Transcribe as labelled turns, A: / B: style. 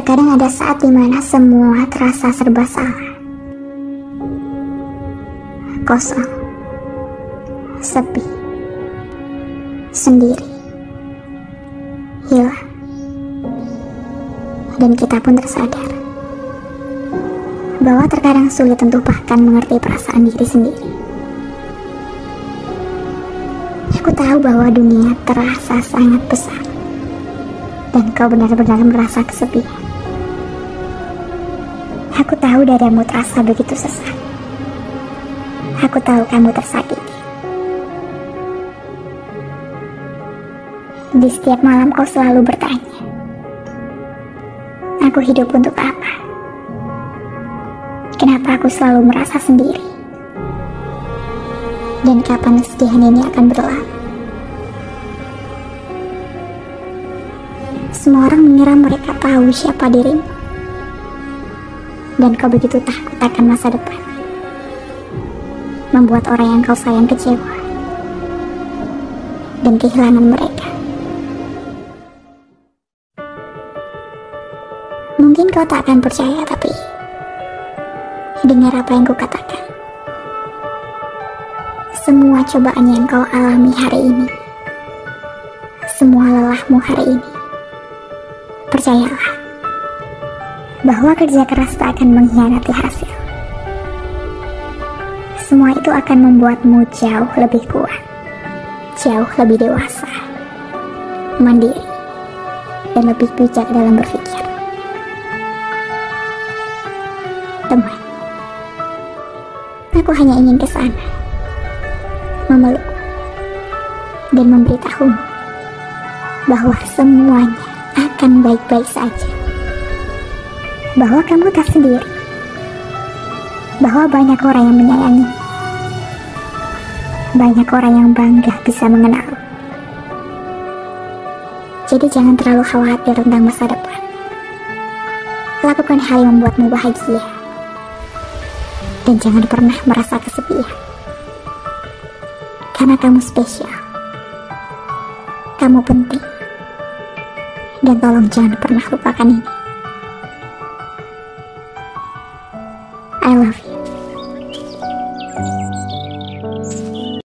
A: Terkadang ada saat dimana semua terasa serba salah. Kosong, sepi, sendiri, hilang. Dan kita pun tersadar bahwa terkadang sulit untuk bahkan mengerti perasaan diri sendiri. Aku tahu bahwa dunia terasa sangat besar dan kau benar-benar merasa kesepian. Aku tahu dadamu terasa begitu sesak. Aku tahu kamu tersakiti. Di setiap malam kau selalu bertanya, aku hidup untuk apa? Kenapa aku selalu merasa sendiri? Dan kapan kesedihan ini akan berlalu? Semua orang mengira mereka tahu siapa dirimu. Dan kau begitu takut akan masa depan, membuat orang yang kau sayang kecewa dan kehilangan mereka. Mungkin kau tak akan percaya, tapi dengar apa yang kukatakan. Semua cobaan yang kau alami hari ini, semua lelahmu hari ini, percayalah bahwa kerja keras tak akan mengkhianati hasil. Semua itu akan membuatmu jauh lebih kuat, jauh lebih dewasa, mandiri, dan lebih bijak dalam berpikir. Teman, aku hanya ingin ke sana, memeluk, dan memberitahumu bahwa semuanya akan baik-baik saja. Bahwa kamu tak sendiri. Bahwa banyak orang yang menyayangi. Banyak orang yang bangga bisa mengenal. Jadi jangan terlalu khawatir tentang masa depan. Lakukan hal yang membuatmu bahagia. Dan jangan pernah merasa kesepian. Karena kamu spesial. Kamu penting. Dan tolong jangan pernah lupakan ini.